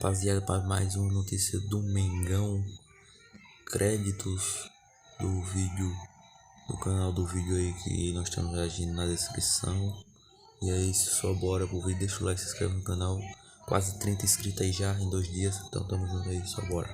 Rapaziada, para mais uma notícia do Mengão. Créditos do vídeo, do canal do vídeo aí que nós estamos reagindo na descrição. E é isso, só bora pro vídeo, deixa o like, se inscreve no canal. Quase 30 inscritos aí já em 2 dias, então tamo junto aí, só bora.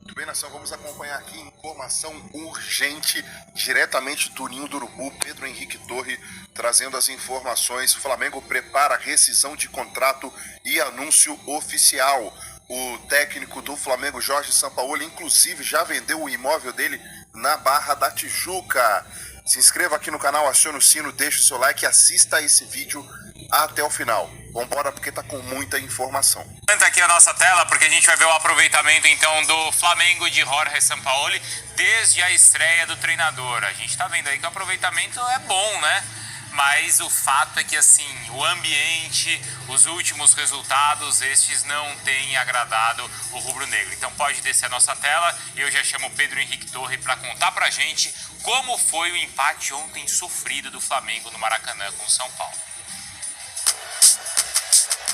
Muito bem, nação, vamos acompanhar aqui informação urgente diretamente do Ninho do Urubu. Pedro Henrique Torre trazendo as informações. O Flamengo prepara rescisão de contrato e anúncio oficial. O técnico do Flamengo, Jorge Sampaoli, inclusive já vendeu o imóvel dele na Barra da Tijuca. Se inscreva aqui no canal, acione o sino, deixe o seu like e assista esse vídeo até o final. Vambora, porque tá com muita informação. Tá aqui a nossa tela, porque a gente vai ver o aproveitamento então do Flamengo de Jorge Sampaoli desde a estreia do treinador. A gente tá vendo aí que o aproveitamento é bom, né? Mas o fato é que assim, o ambiente, os últimos resultados, estes não têm agradado o rubro-negro. Então pode descer a nossa tela e eu já chamo o Pedro Henrique Torre para contar pra gente como foi o empate ontem sofrido do Flamengo no Maracanã com o São Paulo.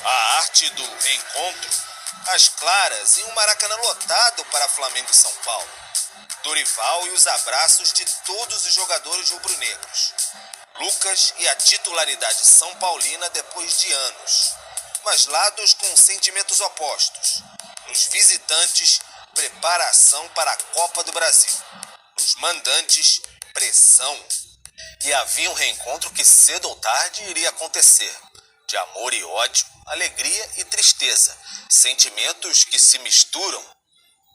A arte do reencontro, as claras e um Maracanã lotado para Flamengo e São Paulo. Dorival e os abraços de todos os jogadores rubro-negros. Lucas e a titularidade são paulina depois de anos, mas lados com sentimentos opostos. Nos visitantes, preparação para a Copa do Brasil. Nos mandantes, pressão. E havia um reencontro que cedo ou tarde iria acontecer. De amor e ódio, alegria e tristeza. Sentimentos que se misturam.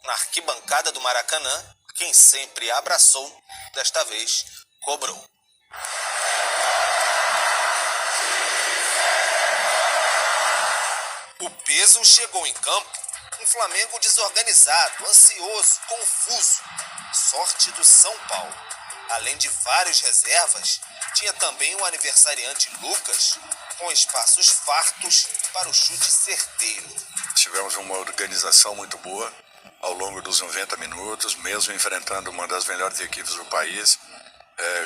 Na arquibancada do Maracanã, quem sempre abraçou, desta vez, cobrou. O peso chegou em campo, um Flamengo desorganizado, ansioso, confuso. Sorte do São Paulo. Além de vários reservas, tinha também o aniversariante Lucas, com espaços fartos para o chute certeiro. Tivemos uma organização muito boa ao longo dos 90 minutos, mesmo enfrentando uma das melhores equipes do país,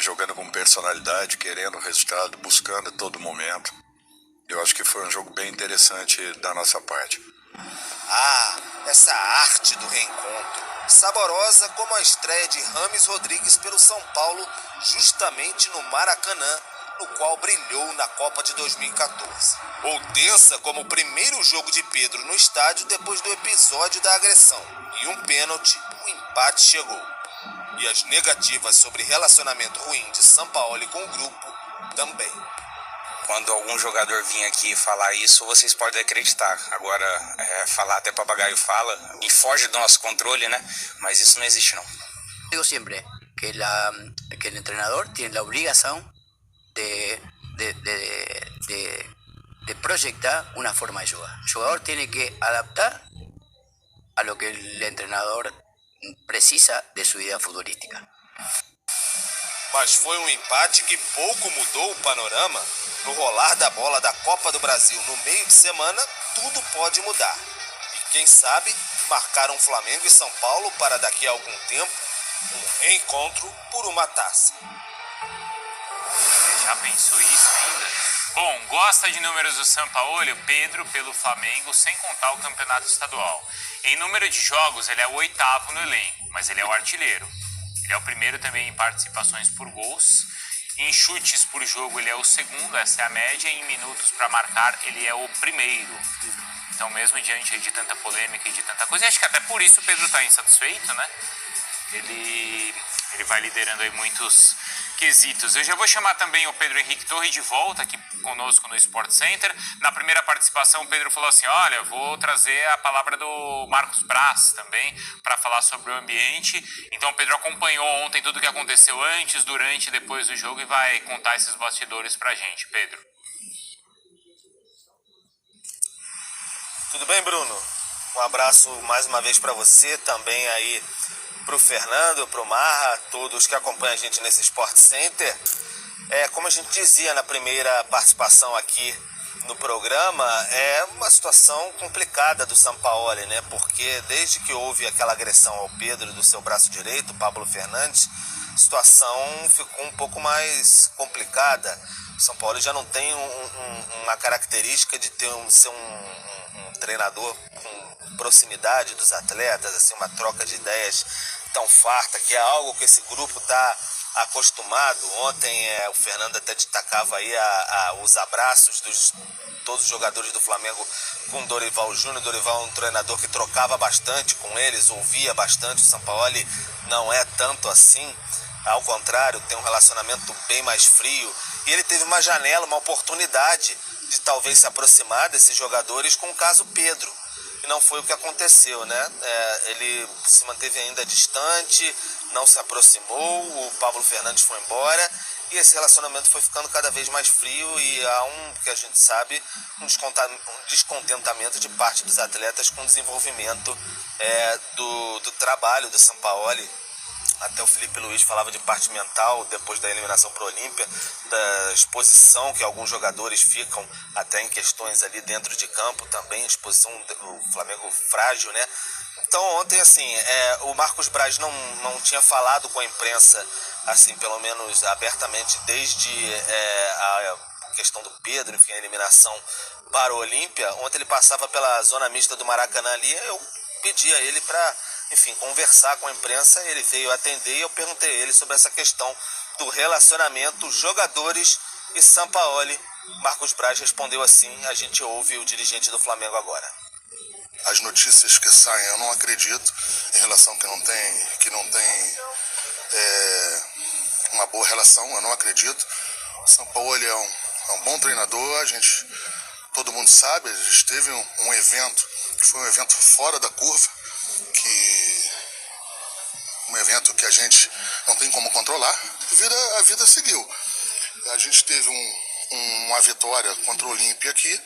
jogando com personalidade, querendo o resultado, buscando a todo momento. Eu acho que foi um jogo bem interessante da nossa parte. Ah, essa arte do reencontro, saborosa como a estreia de Rames Rodrigues pelo São Paulo, justamente no Maracanã, no qual brilhou na Copa de 2014. Ou tensa como o primeiro jogo de Pedro no estádio depois do episódio da agressão. Em um pênalti, o empate chegou. E as negativas sobre relacionamento ruim de Sampaoli com o grupo também. Quando algum jogador vinha aqui falar isso, vocês podem acreditar. Agora, falar até papagaio fala, e foge do nosso controle, né? Mas isso não existe, não. Digo siempre que el entrenador tiene la obligación de proyectar una forma de jugar. El jugador tiene que adaptar a lo que el entrenador precisa de su idea futbolística. Mas foi um empate que pouco mudou o panorama. No rolar da bola da Copa do Brasil no meio de semana, tudo pode mudar. E quem sabe, marcaram Flamengo e São Paulo para daqui a algum tempo, um reencontro por uma taça. Você já pensou isso ainda? Bom, gosta de números do Sampaoli? Pedro pelo Flamengo, sem contar o campeonato estadual. Em número de jogos, ele é o 8º no elenco, mas ele é o artilheiro. Ele é o primeiro também em participações por gols. Em chutes por jogo, ele é o segundo, essa é a média. Em minutos para marcar, ele é o primeiro. Então, mesmo diante de tanta polêmica e de tanta coisa, acho que até por isso o Pedro está insatisfeito, né? Ele vai liderando aí muitos quesitos. Eu já vou chamar também o Pedro Henrique Torre de volta aqui conosco no Sport Center. Na primeira participação o Pedro falou assim, olha, vou trazer a palavra do Marcos Braz também para falar sobre o ambiente. Então o Pedro acompanhou ontem tudo o que aconteceu antes, durante e depois do jogo e vai contar esses bastidores pra gente. Pedro. Tudo bem, Bruno? Um abraço mais uma vez para você, também aí pro Fernando, pro Marra, todos que acompanham a gente nesse Sport Center. Como a gente dizia na primeira participação aqui no programa, é uma situação complicada do Sampaoli, né? Porque desde que houve aquela agressão ao Pedro do seu braço direito, Pablo Fernandes, a situação ficou um pouco mais complicada. O São Paulo já não tem uma característica de ser um treinador com proximidade dos atletas, assim, uma troca de ideias tão farta, que é algo que esse grupo está acostumado. Ontem o Fernando até destacava aí os abraços dos todos os jogadores do Flamengo com o Dorival Júnior. Dorival é um treinador que trocava bastante com eles, ouvia bastante. O Sampaoli não é tanto assim, ao contrário, tem um relacionamento bem mais frio. E ele teve uma janela, uma oportunidade de talvez se aproximar desses jogadores com o caso Pedro. E não foi o que aconteceu, né? Ele se manteve ainda distante, não se aproximou, o Pablo Fernandes foi embora e esse relacionamento foi ficando cada vez mais frio e há que a gente sabe, um descontentamento de parte dos atletas com o desenvolvimento do trabalho do Sampaoli. Até o Felipe Luiz falava de parte mental depois da eliminação para o Olímpia, da exposição que alguns jogadores ficam até em questões ali dentro de campo também, exposição do Flamengo frágil, né? Então ontem, assim, o Marcos Braz não tinha falado com a imprensa, assim, pelo menos abertamente, desde a questão do Pedro, enfim, a eliminação para o Olímpia. Ontem ele passava pela zona mista do Maracanã ali, eu pedi a ele para, enfim, conversar com a imprensa. Ele veio atender e eu perguntei a ele sobre essa questão do relacionamento jogadores e Sampaoli. Marcos Braz respondeu assim, a gente ouve o dirigente do Flamengo agora. As notícias que saem, eu não acredito, em relação que não tem uma boa relação, eu não acredito. O Sampaoli é um bom treinador, todo mundo sabe, a gente teve um evento, que foi um evento fora da curva, um evento que a gente não tem como controlar, a vida seguiu. A gente teve uma vitória contra o Olímpia aqui,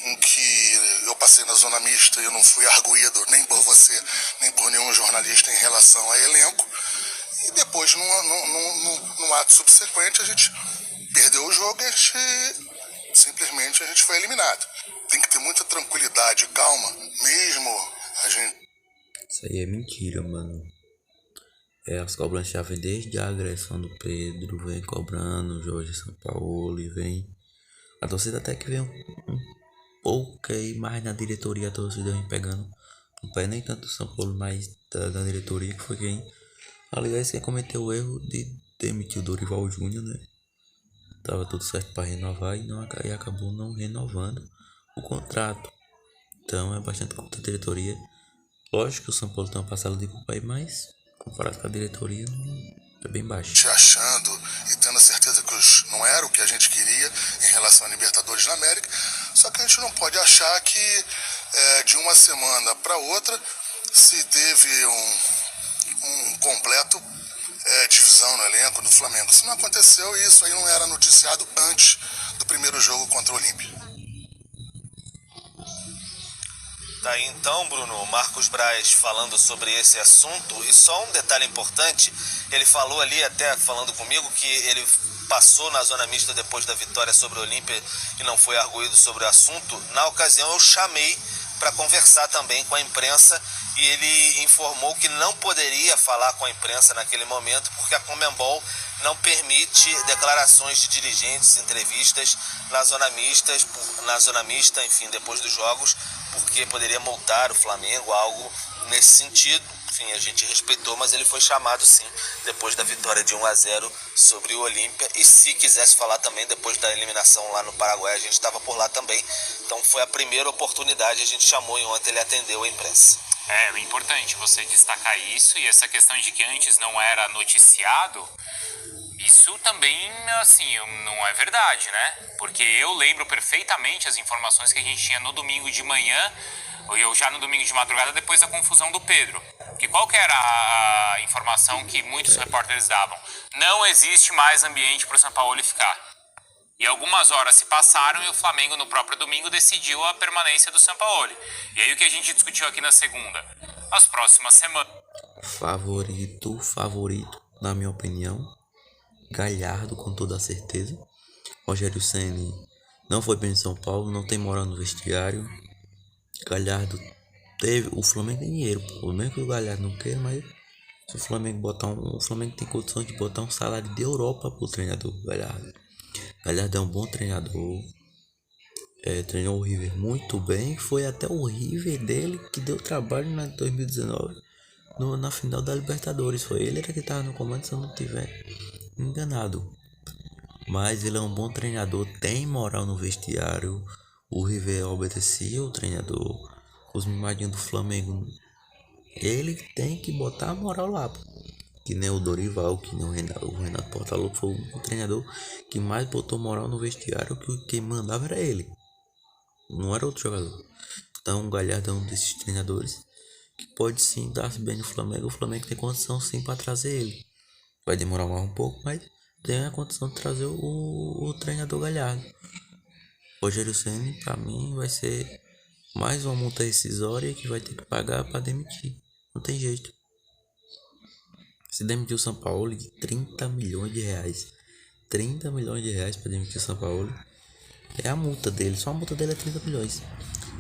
em que eu passei na zona mista e eu não fui arguído nem por você, nem por nenhum jornalista em relação a elenco. E depois, num ato subsequente, a gente perdeu o jogo e simplesmente a gente foi eliminado. Tem que ter muita tranquilidade, calma, mesmo a gente... Isso aí é mentira, mano. As cobranças já vêm desde a agressão do Pedro, vem cobrando o Jorge Sampaoli, vem... A torcida até que vem um pouco aí mais na diretoria, a torcida vem pegando no pé, nem tanto do Sampaoli, mas da diretoria, que foi aliás, quem cometeu o erro de demitir o Dorival Júnior, né? Tava tudo certo para renovar e acabou não renovando o contrato. Então é bastante culpa da diretoria. Lógico que o São Paulo tem uma parcela de culpa aí, mas comparado com a diretoria é bem baixo. Achando e tendo a certeza que não era o que a gente queria em relação a Libertadores na América, só que a gente não pode achar que de uma semana para outra se teve um completo divisão no elenco do Flamengo. Isso não aconteceu e isso aí não era noticiado antes do primeiro jogo contra o Olímpia. Tá aí então, Bruno, Marcos Braz falando sobre esse assunto. E só um detalhe importante, ele falou ali, até falando comigo, que ele passou na zona mista depois da vitória sobre o Olímpia e não foi arguído sobre o assunto. Na ocasião eu chamei para conversar também com a imprensa e ele informou que não poderia falar com a imprensa naquele momento porque a Conmebol não permite declarações de dirigentes, entrevistas na zona mista, enfim, depois dos jogos, porque poderia multar o Flamengo, algo nesse sentido. Enfim, a gente respeitou, mas ele foi chamado sim, depois da vitória de 1-0 sobre o Olímpia. E se quisesse falar também, depois da eliminação lá no Paraguai, a gente estava por lá também. Então foi a primeira oportunidade, a gente chamou e ontem ele atendeu a imprensa. É importante você destacar isso, e essa questão de que antes não era noticiado, isso também, assim, não é verdade, né? Porque eu lembro perfeitamente as informações que a gente tinha no domingo de manhã, ou já no domingo de madrugada, depois da confusão do Pedro. Que qual que era a informação que muitos repórteres davam? Não existe mais ambiente para o Sampaoli ficar. E algumas horas se passaram e o Flamengo, no próprio domingo, decidiu a permanência do Sampaoli. E aí o que a gente discutiu aqui na segunda? As próximas semanas. Favorito, na minha opinião, Galhardo, com toda a certeza. Rogério Ceni não foi bem em São Paulo, não tem moral no vestiário. Galhardo o Flamengo tem dinheiro, pô. Mesmo que o Galhardo não queira, mas se o Flamengo o Flamengo tem condições de botar um salário de Europa pro treinador Galhardo. Galhardo é um bom treinador. Treinou o River muito bem. Foi até o River dele que deu trabalho na 2019 na final da Libertadores. Foi ele que estava no comando, se eu não estiver enganado. Mas ele é um bom treinador, tem moral no vestiário. O River obedecia o treinador. Os mimadinhos do Flamengo, ele tem que botar a moral lá, pô. Que nem o Dorival, que nem o Renato Portaluppi foi o treinador que mais botou moral no vestiário, que quem mandava era ele, não era outro jogador. Então o Galhardo é um desses treinadores que pode sim dar-se bem no Flamengo. O Flamengo tem condição sim para trazer ele. Vai demorar mais um pouco, mas tem a condição de trazer o treinador Galhardo. Rogério Ceni, para mim, vai ser mais uma multa rescisória que vai ter que pagar para demitir. Não tem jeito. Se demitiu o Sampaoli de 30 milhões de reais. 30 milhões de reais para demitir o Sampaoli. É a multa dele. Só a multa dele é 30 milhões.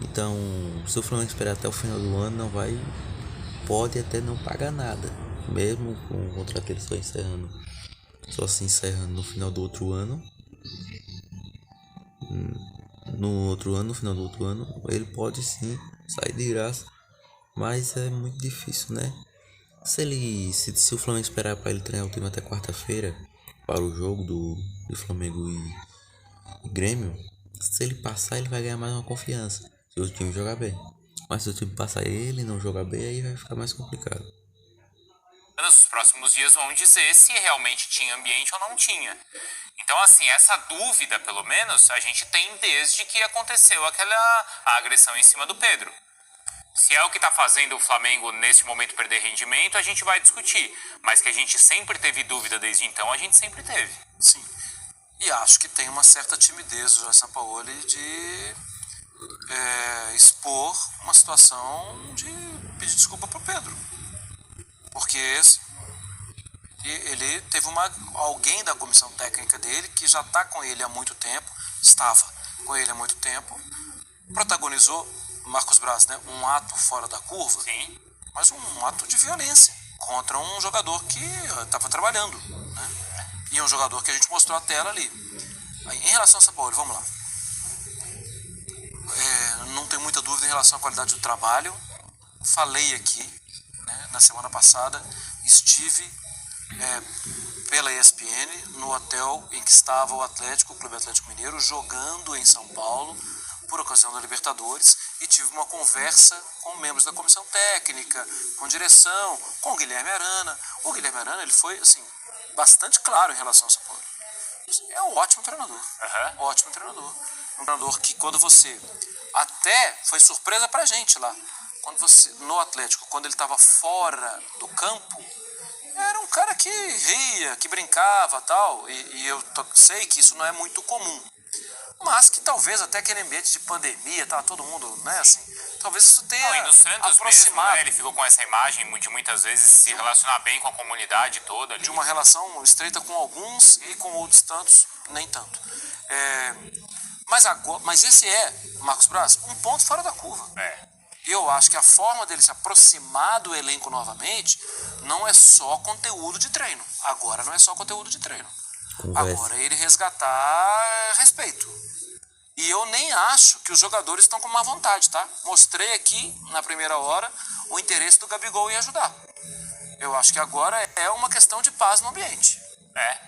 Então, se o Flamengo esperar até o final do ano, não vai. Pode até não pagar nada. Mesmo com o contrato dele só encerrando. Só se encerrando no final do outro ano. No final do outro ano, ele pode sim sair de graça. Mas é muito difícil, né? Se o Flamengo esperar para ele treinar o time até quarta-feira, para o jogo do Flamengo e Grêmio, se ele passar, ele vai ganhar mais uma confiança, se o time jogar bem. Mas se o time passar ele e não jogar bem, aí vai ficar mais complicado. Os próximos dias vão dizer se realmente tinha ambiente ou não tinha. Então, assim, essa dúvida, pelo menos, a gente tem desde que aconteceu aquela agressão em cima do Pedro. Se é o que está fazendo o Flamengo nesse momento perder rendimento, a gente vai discutir. Mas que a gente sempre teve dúvida desde então, a gente sempre teve. Sim. E acho que tem uma certa timidez do Sampaoli de expor uma situação de pedir desculpa para o Pedro. Porque ele teve alguém da comissão técnica dele que já está com ele há muito tempo, estava com ele há muito tempo, protagonizou, Marcos Braz, né, um ato fora da curva. Sim. Mas um ato de violência contra um jogador que estava trabalhando, né? E é um jogador que a gente mostrou a tela ali. Em relação a Sampaoli, vamos lá. Não tem muita dúvida em relação à qualidade do trabalho. Falei aqui, né, na semana passada, estive pela ESPN no hotel em que estava o Clube Atlético Mineiro, jogando em São Paulo, por ocasião da Libertadores, e tive uma conversa com membros da comissão técnica, com direção, com o Guilherme Arana. O Guilherme Arana, ele foi, assim, bastante claro em relação ao São Paulo. É um ótimo treinador. Uhum. Ótimo treinador. Um treinador que quando você... Até foi surpresa pra gente lá. No Atlético, quando ele estava fora do campo, era um cara que ria, que brincava tal. E eu sei que isso não é muito comum. Mas que talvez até aquele ambiente de pandemia, tá todo mundo, né, assim, talvez isso tenha e no Santos aproximado. Mesmo, né, ele ficou com essa imagem de muitas vezes se relacionar bem com a comunidade toda. Ali. De uma relação estreita com alguns e com outros tantos, nem tanto. Mas esse Marcos Braz, um ponto fora da curva. Eu acho que a forma dele se aproximar do elenco novamente não é só conteúdo de treino. Agora não é só conteúdo de treino. Agora ele resgatar respeito. E eu nem acho que os jogadores estão com má vontade, tá? Mostrei aqui, na primeira hora, o interesse do Gabigol em ajudar. Eu acho que agora é uma questão de paz no ambiente.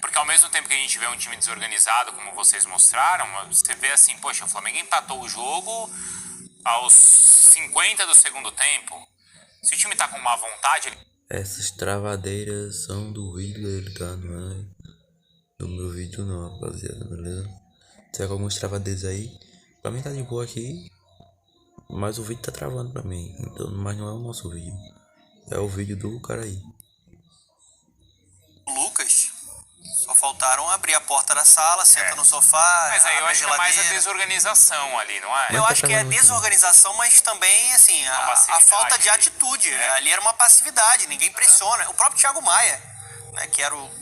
Porque ao mesmo tempo que a gente vê um time desorganizado, como vocês mostraram, você vê assim, poxa, o Flamengo empatou o jogo aos 50 do segundo tempo. Se o time tá com má vontade... Essas travadeiras são do vídeo dele, tá? Não é do meu vídeo não, rapaziada, beleza? Tem algumas travadeiras aí. Pra mim tá de boa aqui, mas o vídeo tá travando pra mim. Então, mas não é o nosso vídeo. É o vídeo do cara aí. Lucas, só faltaram abrir a porta da sala, senta no sofá. Mas aí eu acho que é mais a desorganização ali, não é? Eu acho que é a desorganização, mas também, assim, a falta de atitude. Ali era uma passividade, ninguém pressiona. O próprio Thiago Maia, né, que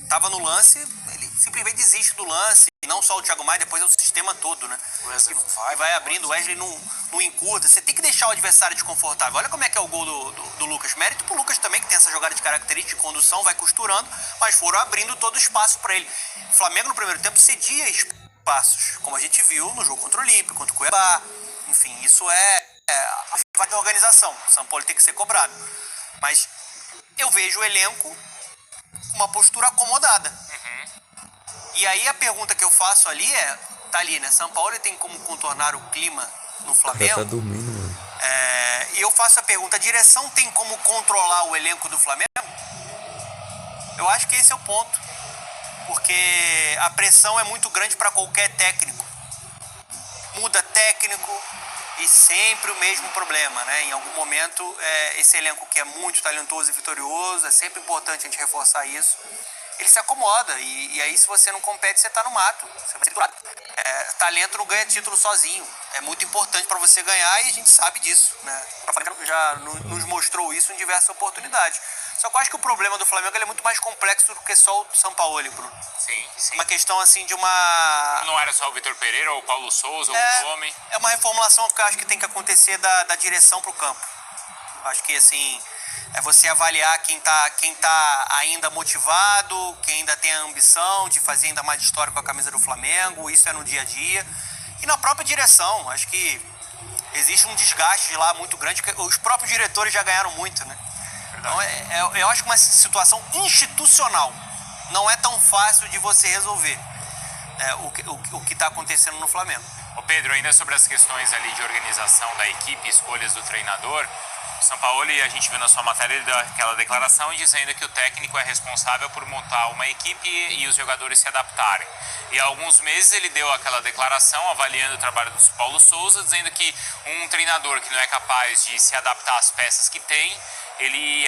tava no lance, ele simplesmente desiste do lance, não só o Thiago Maia, depois é o sistema todo, né? O Wesley não vai abrindo, o Wesley não encurta. Você tem que deixar o adversário desconfortável. Olha como é que é o gol do Lucas. Mérito pro Lucas também, que tem essa jogada de característica de condução, vai costurando, mas foram abrindo todo o espaço para ele. O Flamengo no primeiro tempo cedia espaços, como a gente viu no jogo contra o Olímpia, contra o Cuiabá. Enfim, isso é a organização. O São Paulo tem que ser cobrado. Mas eu vejo o elenco com uma postura acomodada. E aí a pergunta que eu faço ali é, tá ali, né? São Paulo tem como contornar o clima no Flamengo? Tá dormindo, mano. E eu faço a pergunta, a direção tem como controlar o elenco do Flamengo? Eu acho que esse é o ponto. Porque a pressão é muito grande para qualquer técnico. Muda técnico e sempre o mesmo problema, né? Em algum momento, esse elenco que é muito talentoso e vitorioso, é sempre importante a gente reforçar isso. Ele se acomoda e aí se você não compete, você tá no mato. Você vai ser durado. Talento não ganha título sozinho. É muito importante para você ganhar e a gente sabe disso, né? O Flamengo já nos mostrou isso em diversas oportunidades. Só que eu acho que o problema do Flamengo é muito mais complexo do que só o Sampaoli, Bruno. Sim. Uma questão assim de uma... Não era só o Vitor Pereira ou o Paulo Souza ou o Nome. É uma reformulação que eu acho que tem que acontecer da direção pro campo. Acho que assim... É você avaliar quem tá ainda motivado, quem ainda tem a ambição de fazer ainda mais história com a camisa do Flamengo, isso é no dia a dia. E na própria direção, acho que existe um desgaste lá muito grande, porque os próprios diretores já ganharam muito, né? Então eu acho que uma situação institucional não é tão fácil de você resolver o que está acontecendo no Flamengo. Ô Pedro, ainda sobre as questões ali de organização da equipe, escolhas do treinador, o Sampaoli, a gente viu na sua matéria, ele deu aquela declaração dizendo que o técnico é responsável por montar uma equipe e os jogadores se adaptarem. E há alguns meses ele deu aquela declaração avaliando o trabalho do Paulo Souza, dizendo que um treinador que não é capaz de se adaptar às peças que tem, ele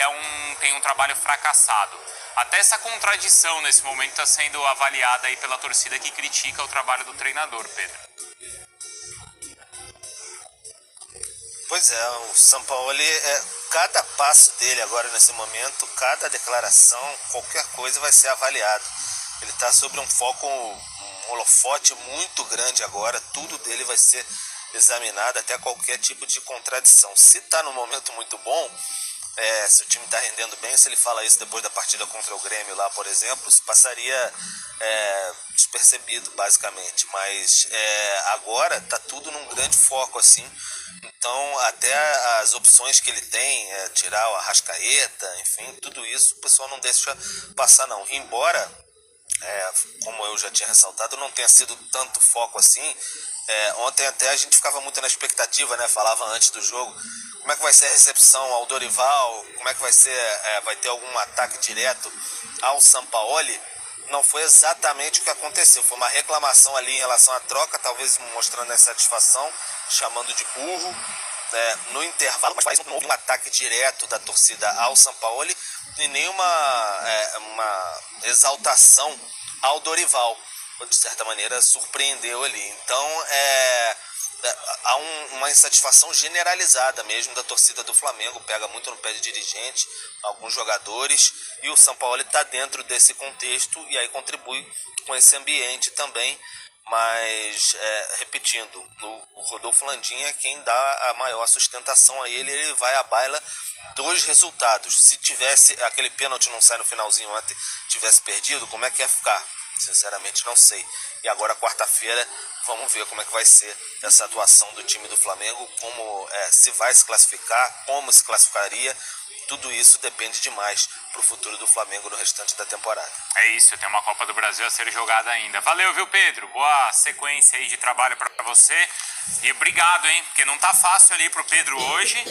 tem um trabalho fracassado. Até essa contradição nesse momento está sendo avaliada aí pela torcida que critica o trabalho do treinador, Pedro. Pois é, o Sampaoli, cada passo dele agora nesse momento, cada declaração, qualquer coisa vai ser avaliado. Ele está sobre um foco, um holofote muito grande agora, tudo dele vai ser examinado, até qualquer tipo de contradição. Se está num momento muito bom, se o time está rendendo bem, se ele fala isso depois da partida contra o Grêmio lá, por exemplo, isso passaria despercebido, basicamente. Mas agora está tudo num grande foco, assim. Então, até as opções que ele tem, tirar o Arrascaeta, enfim, tudo isso o pessoal não deixa passar, não. Embora, como eu já tinha ressaltado, não tenha sido tanto foco assim. Ontem até a gente ficava muito na expectativa, né? Falava antes do jogo, como é que vai ser a recepção ao Dorival, como é que vai ser, vai ter algum ataque direto ao Sampaoli. Não foi exatamente o que aconteceu, foi uma reclamação ali em relação à troca, talvez mostrando a insatisfação, chamando de burro, no intervalo, mas não houve um ataque direto da torcida ao Sampaoli e nem uma exaltação ao Dorival, de certa maneira surpreendeu ali. Então há uma insatisfação generalizada mesmo da torcida do Flamengo, pega muito no pé de dirigente, alguns jogadores, e o Sampaoli está dentro desse contexto e aí contribui com esse ambiente também. Mas, repetindo, o Rodolfo Landim é quem dá a maior sustentação a ele, ele vai à baila dos resultados. Se tivesse aquele pênalti não sai no finalzinho ontem, tivesse perdido, como é que ia ficar? Sinceramente não sei. E agora quarta-feira vamos ver como é que vai ser essa atuação do time do Flamengo, como se vai se classificar, como se classificaria. Tudo isso depende demais para o futuro do Flamengo no restante da temporada. É isso, tem uma Copa do Brasil a ser jogada ainda. Valeu, viu, Pedro? Boa sequência aí de trabalho para você. E obrigado, hein? Porque não tá fácil ali pro Pedro hoje.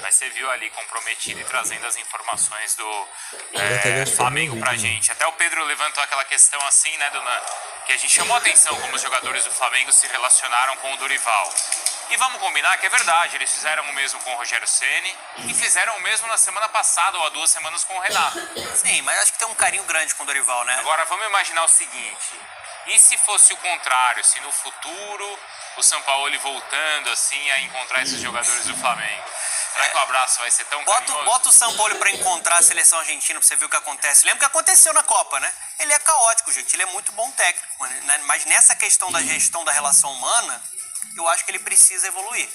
Mas você viu ali comprometido e trazendo as informações do Flamengo pra gente. Até o Pedro levantou aquela questão assim, né, que a gente chamou a atenção como os jogadores do Flamengo se relacionaram com o Dorival. E vamos combinar que é verdade, eles fizeram o mesmo com o Rogério Ceni e fizeram o mesmo na semana passada ou há 2 semanas com o Renato. Sim, mas acho que tem um carinho grande com o Dorival, né? Agora vamos imaginar o seguinte, e se fosse o contrário, se no futuro o Sampaoli voltando assim a encontrar esses jogadores do Flamengo? Será que o abraço vai ser tão carinhoso? Bota o Sampaoli pra encontrar a seleção argentina pra você ver o que acontece. Lembra o que aconteceu na Copa, né? Ele é caótico, gente. Ele é muito bom técnico. Mas nessa questão da gestão da relação humana, eu acho que ele precisa evoluir.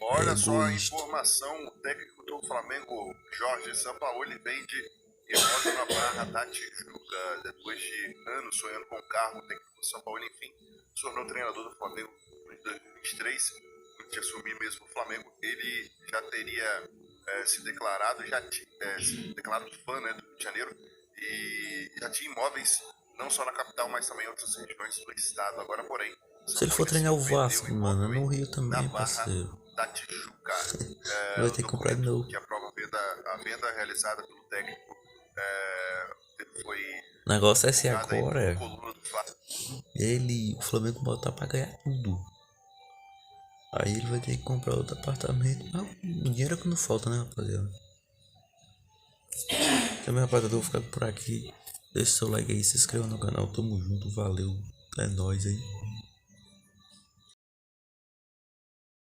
Olha só a informação. O técnico do Flamengo, Jorge Sampaoli, vem de Hipódromo na Barra da Tijuca. Depois de anos sonhando com o carro, o técnico do Sampaoli, enfim, se tornou treinador do Flamengo em 2023. Antes de assumir mesmo o Flamengo, ele já teria se declarado fã, né, do Rio de Janeiro, e já tinha imóveis não só na capital, mas também em outras regiões do estado. Agora, porém, Se ele for treinar o Vasco, mano, no Rio também, parceiro. da Tijuca. Vai ter que comprar de novo. Que aprova a venda realizada pelo técnico foi. O negócio é se agora Coluna do Flamengo. o Flamengo botar pra ganhar tudo. Aí ele vai ter que comprar outro apartamento. Não, o dinheiro é que não falta, né, rapaziada? Então, rapaziada, eu vou ficar por aqui. Deixa seu like aí, se inscreva no canal. Tamo junto, valeu. É nóis aí.